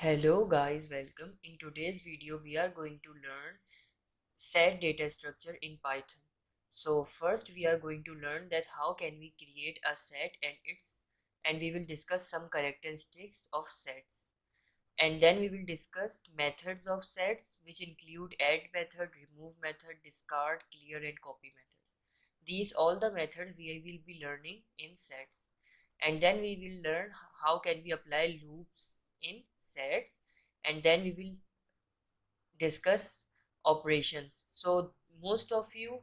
Hello guys, welcome. In today's video we are going to learn set data structure in Python. So first we are going to learn that how can we create a set and we will discuss some characteristics of sets. And then we will discuss methods of sets which include add method, remove method, discard, clear and copy methods. These all the methods we will be learning in sets. And then we will learn how can we apply loops in sets, and then we will discuss operations. So most of you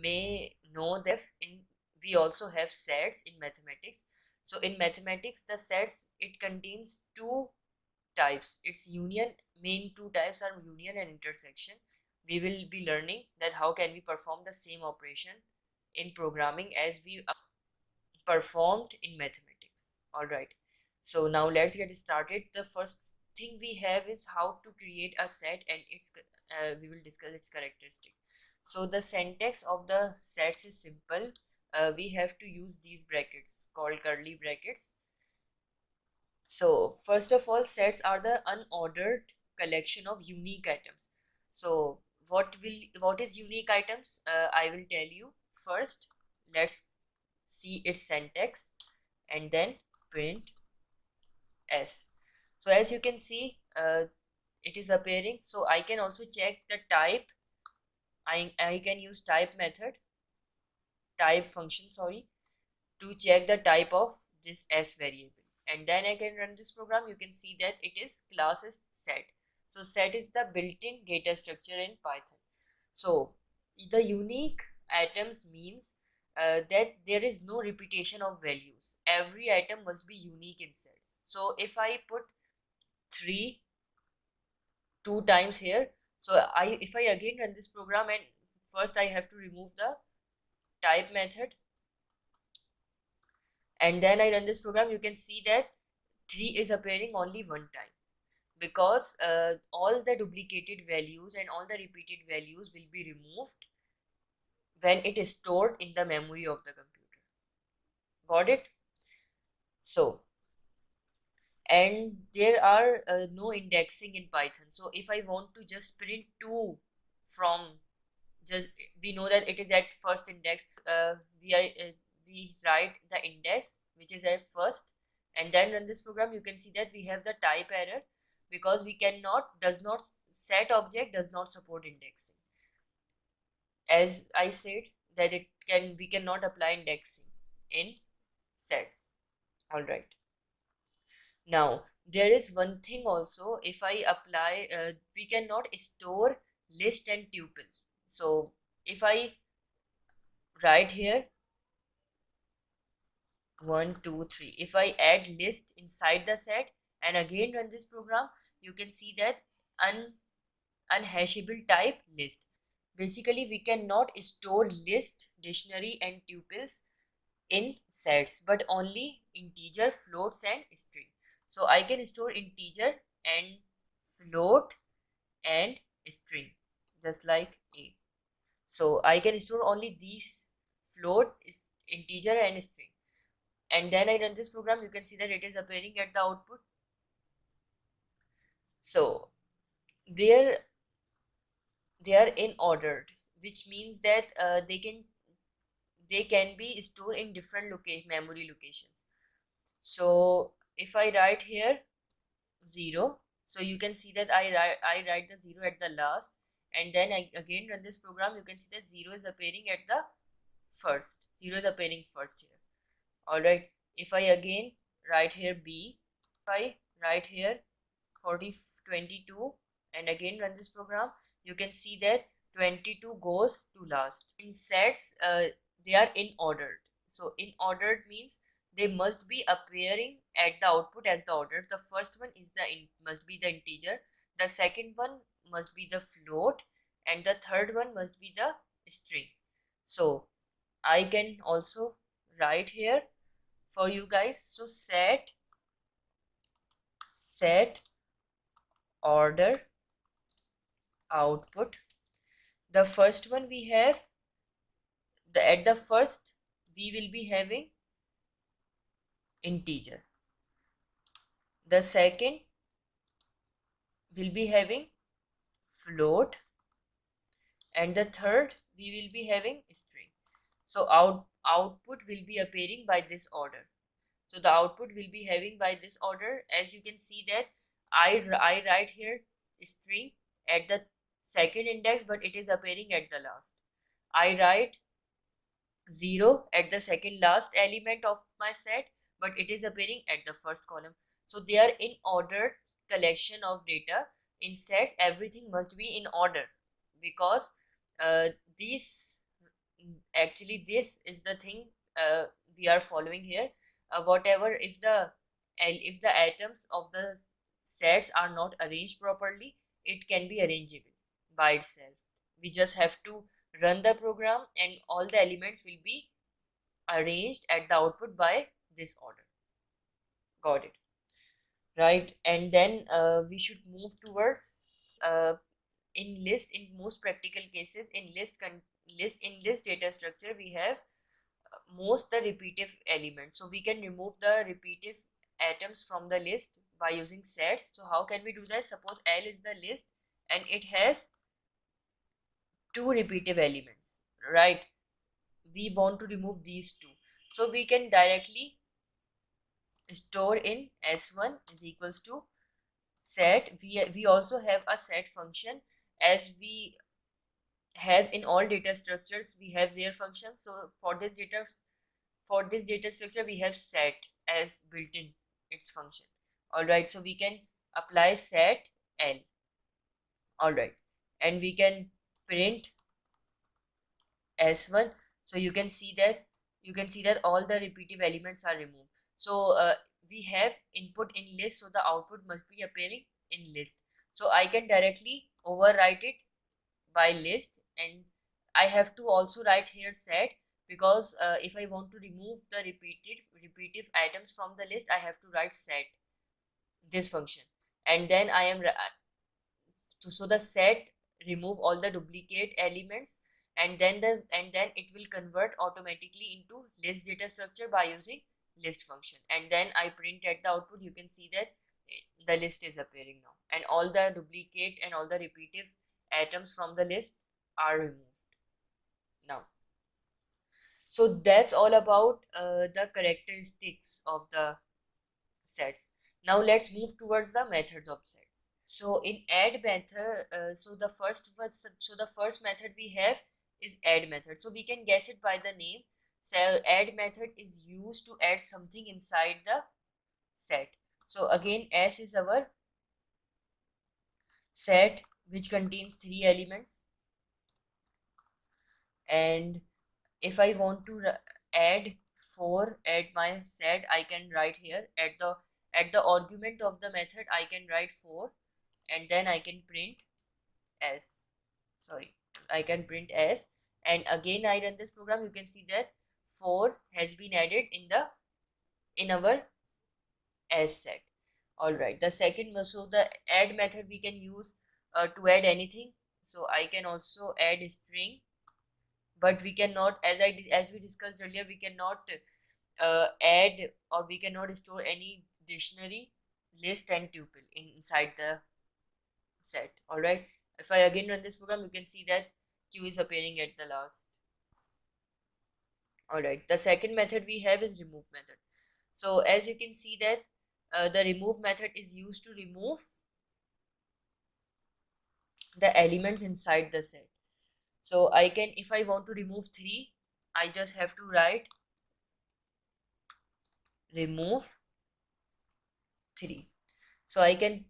may know that in we also have sets in mathematics. So in mathematics the sets, it contains two types. Its union, main two types are union and intersection. We will be learning that how can we perform the same operation in programming as we performed in mathematics. All right, so now let's get started. The first thing we have is how to create a set, and we will discuss its characteristic. So the syntax of the sets is simple. We have to use these brackets called curly brackets. So first of all, sets are the unordered collection of unique items. So what is unique items? I will tell you. First, let's see its syntax and then print s. So as you can see, it is appearing. So I can also check the type. I can use type function, sorry, to check the type of this s variable, and then I can run this program. You can see that it is class is set. So set is the built-in data structure in Python. So the unique items means that there is no repetition of values. Every item must be unique in sets. So if I put 3 two times here, so if I again run this program, and first I have to remove the type method, and then I run this program, you can see that 3 is appearing only one time, because all the duplicated values and all the repeated values will be removed when it is stored in the memory of the computer. Got it? So, and there are no indexing in Python. So if I want to just print 2 from, just we know that it is at first index, we write the index which is at first, and then run this program. You can see that we have the type error because set object does not support indexing. As I said that we cannot apply indexing in sets. All right, now there is one thing also. If I apply, we cannot store list and tuple. So if I write here 1 2 3, if I add list inside the set and again run this program, you can see that unhashable type list. Basically we cannot store list, dictionary and tuples in sets, but only integer, floats and string. So I can store integer and float and string just like a. So I can store only these: float, integer and string. And then I run this program, you can see that it is appearing at the output. So they are in ordered, which means that they can be stored in different memory locations. So if I write here 0, so you can see that I write the 0 at the last, and then I again run this program. You can see that 0 is appearing at the first. 0 is appearing first here. All right, if I again write here b, if I write here 22 and again run this program, you can see that 22 goes to last. In sets, they are in ordered. So in ordered means they must be appearing at the output as the order. The first one is must be the integer, the second one must be the float, and the third one must be the string. So I can also write here for you guys. So set order output. The first one we have at the first we will be having integer. The second will be having float, and the third we will be having string. So output will be appearing by this order. So the output will be having by this order. As you can see that I write here string at the second index, but it is appearing at the last. I write 0 at the second last element of my set, but it is appearing at the first column. So they are in ordered collection of data. In sets, everything must be in order, because uh, this actually this is the thing we are following here. Whatever, if the atoms of the sets are not arranged properly, it can be arrangeable by itself. We just have to run the program and all the elements will be arranged at the output by this order. Got it, right? And then we should move towards uh, in list. In most practical cases, in list data structure, we have most the repetitive elements. So we can remove the repetitive atoms from the list by using sets. So how can we do that? Suppose L is the list and it has two repetitive elements, right? We want to remove these two. So we can directly store in S1 is equals to set. We also have a set function, as we have in all data structures we have their functions. So for this data structure we have set as built in its function. All right, so we can apply set L. All right, and we can print S1. So you can see that all the repetitive elements are removed. So we have input in list, so the output must be appearing in list. So I can directly overwrite it by list, and I have to also write here set, because if I want to remove the repetitive items from the list, I have to write set this function, and then so the set remove all the duplicate elements, and then it will convert automatically into list data structure by using list function, and then I print at the output. You can see that the list is appearing now, and all the duplicate and all the repetitive atoms from the list are removed now. So that's all about the characteristics of the sets. Now let's move towards the methods of sets. So in add method, so the first method we have is add method. So we can guess it by the name. So add method is used to add something inside the set. So again, S is our set which contains 3 elements, and if I want to add 4 at my set, I can write here at the argument of the method I can write 4, and then I can print S. Sorry, I can print S, and again I run this program. You can see that 4 has been added in our S set. All right, the second, so the add method we can use to add anything. So I can also add string, but we cannot, as we discussed earlier, we cannot add, or we cannot store any dictionary, list and tuple inside the set. All right, if I again run this program, you can see that q is appearing at the last. All right, the second method we have is remove method. So as you can see that the remove method is used to remove the elements inside the set. So I can, if I want to remove 3, I just have to write remove 3. So I can,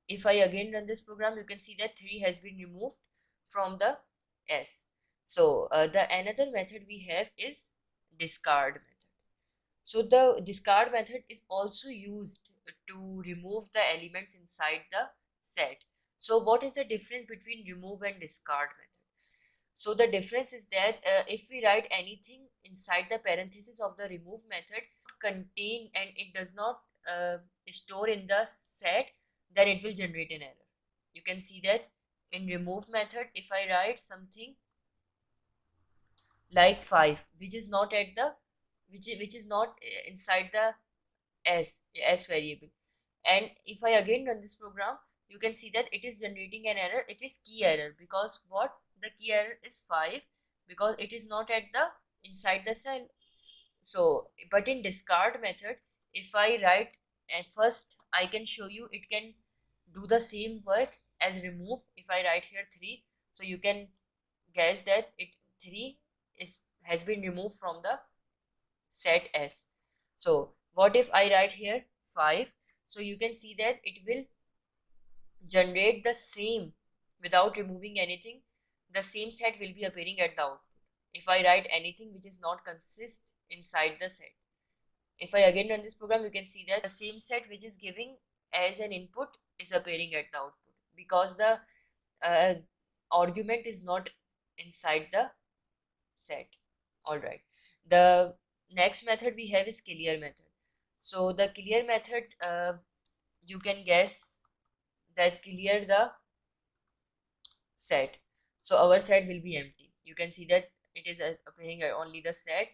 if I again run this program, you can see that 3 has been removed from the S. So the another method we have is discard method. So the discard method is also used to remove the elements inside the set. So what is the difference between remove and discard method? So the difference is that if we write anything inside the parenthesis of the remove method contain and it does not store in the set, then it will generate an error. You can see that in remove method, if I write something like 5, which is not at the which is not inside the s variable, and if I again run this program, you can see that it is generating an error. It is key error, because what, the key error is 5, because it is not at the inside the cell. So but in discard method, if I write, and first I can show you it can do the same work as remove. If I write here 3, so you can guess that it 3 is has been removed from the set S. So what if I write here 5? So you can see that it will generate the same without removing anything. The same set will be appearing at the output if I write anything which is not consist inside the set. If I again run this program, you can see that the same set which is giving as an input is appearing at the output, because the uh, argument is not inside the set. All right. The next method we have is clear method. So the clear method, you can guess that clear the set. So our set will be empty. You can see that it is appearing only the set.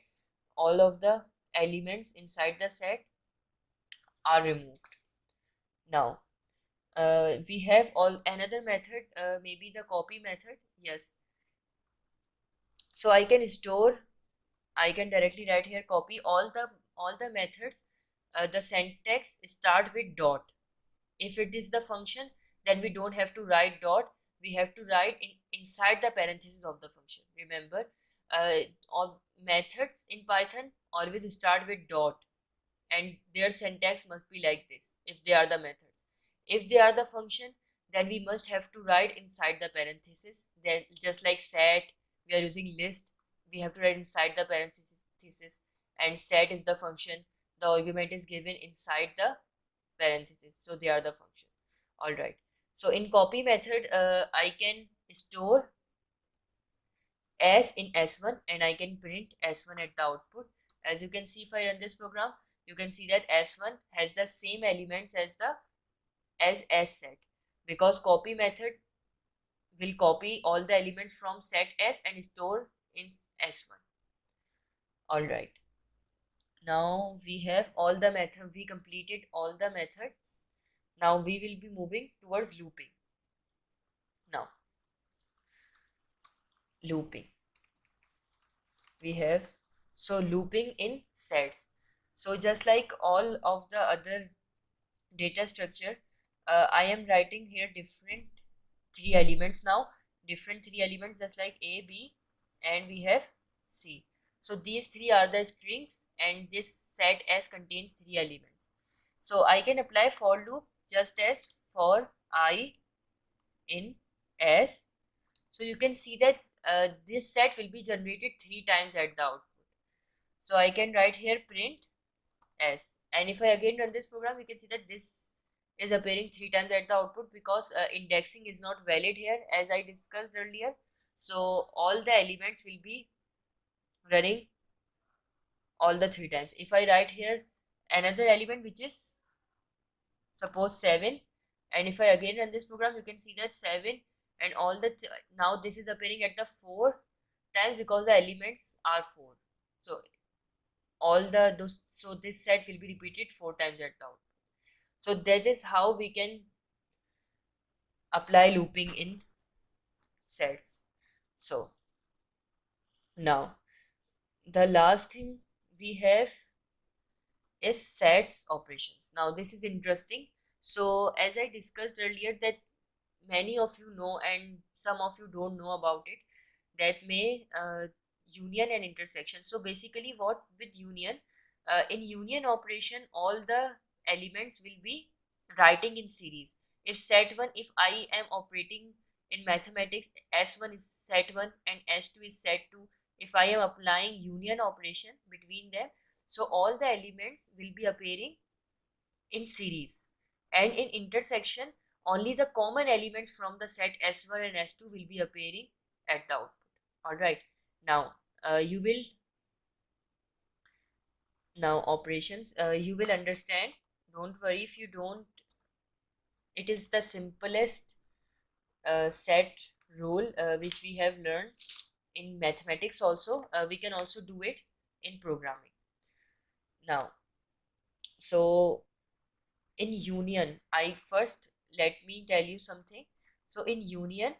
All of the elements inside the set are removed. Now we have all another method, maybe the copy method. Yes. So I can store, I can directly write here copy all the methods. The syntax start with dot. If it is the function, then we don't have to write dot. We have to write inside the parentheses of the function. Remember, all methods in Python always start with dot, and their syntax must be like this if they are the methods. If they are the function, then we must have to write inside the parentheses. Then just like set, we are using list, we have to write inside the parentheses, and set is the function, the argument is given inside the parentheses, so they are the function. All right. So in copy method, I can store S in S1 and I can print S1 at the output. As you can see, if I run this program, you can see that S1 has the same elements as the S set, because copy method will copy all the elements from set S and store in S1. All right. Now we have all the method, we completed all the methods. Now we will be moving towards looping. Now looping, we have, so looping in sets. So just like all of the other data structure, I am writing here different 3 elements now, different 3 elements just like A, B, and we have C. So these 3 are the strings and this set S contains 3 elements. So I can apply for loop just as for I in S. So you can see that this set will be generated 3 times at the output. So I can write here print S, and if I again run this program, you can see that this is appearing 3 times at the output, because indexing is not valid here as I discussed earlier. So all the elements will be running all the 3 times. If I write here another element which is suppose 7, and if I again run this program, you can see that 7 and all the now this is appearing at the 4 times because the elements are 4. So all the those, so this set will be repeated 4 times at the output. So that is how we can apply looping in sets. So now the last thing we have is sets operations. Now this is interesting. So as I discussed earlier, that many of you know and some of you don't know about it, that may union and intersection. So basically what with union, in union operation all the elements will be writing in series. If set1, if I am operating in mathematics, S1 is set1 and S2 is set2. If I am applying union operation between them, so all the elements will be appearing in series, and in intersection only the common elements from the set S1 and S2 will be appearing at the output. All right. Now you will, now operations, you will understand, don't worry if you don't. It is the simplest set rule which we have learned in mathematics also. We can also do it in programming. Now, so in union, I first let me tell you something. So in union,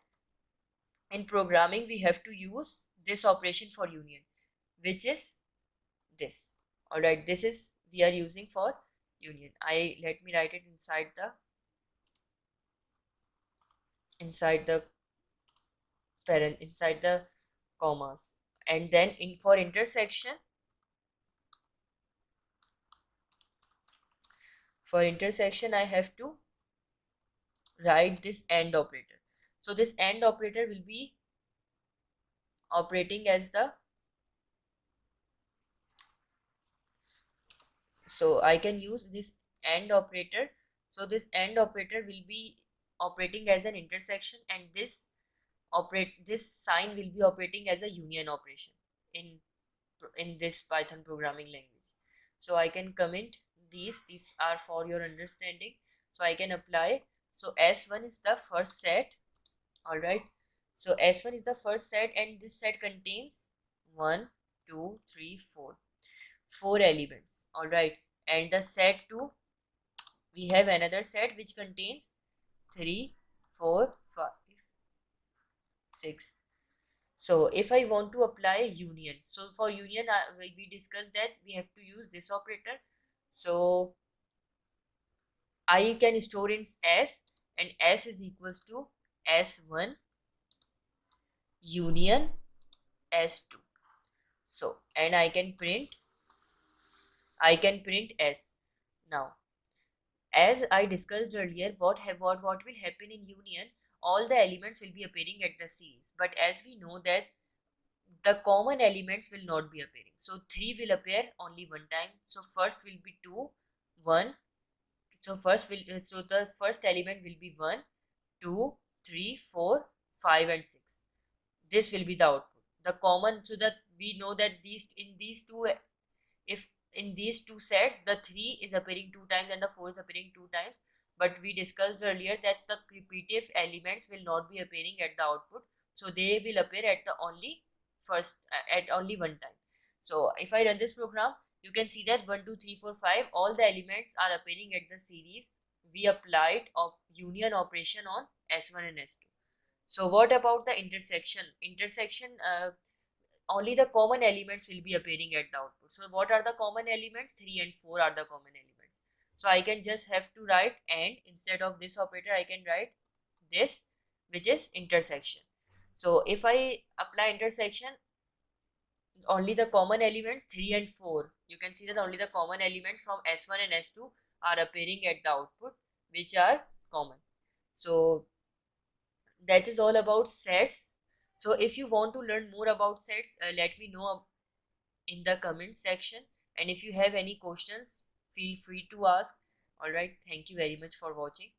in programming, we have to use this operation for union, which is this. All right, this is we are using for union. Let me write it inside the parent, inside the commas, and then in for intersection, I have to write this AND operator. So this AND operator will be operating as the, so I can use this AND operator. So this AND operator will be operating as an intersection, and this sign will be operating as a union operation in this Python programming language. So I can comment these are for your understanding, so I can apply. So S1 is the first set. All right, so S1 is the first set, and this set contains 1 2 3 4 elements. All right, and the set 2, we have another set which contains 3 4 5 6. So if I want to apply union, so for union we discussed that we have to use this operator. So I can store in S, and S is equals to S1 union S2. So and I can print S. Now as I discussed earlier, what will happen in union, all the elements will be appearing at the series, but as we know that the common elements will not be appearing. So 3 will appear only one time. So first will be 2, 1. So the first element will be 1, 2, 3, 4, 5 and 6. This will be the output. The common, so that we know that if in these two sets the 3 is appearing 2 times and the 4 is appearing 2 times, but we discussed earlier that the repetitive elements will not be appearing at the output, so they will appear at the only at only one time. So if I run this program, you can see that 1 2 3 4 5 all the elements are appearing at the series. We applied a union operation on S1 and S2. So what about the intersection? Only the common elements will be appearing at the output. So what are the common elements? 3 and 4 are the common elements. So I can just have to write AND. Instead of this operator, I can write this, which is intersection. So if I apply intersection, only the common elements 3 and 4, you can see that only the common elements from S1 and S2 are appearing at the output, which are common. So that is all about sets. So if you want to learn more about sets, let me know in the comment section, and if you have any questions, feel free to ask. All right, thank you very much for watching.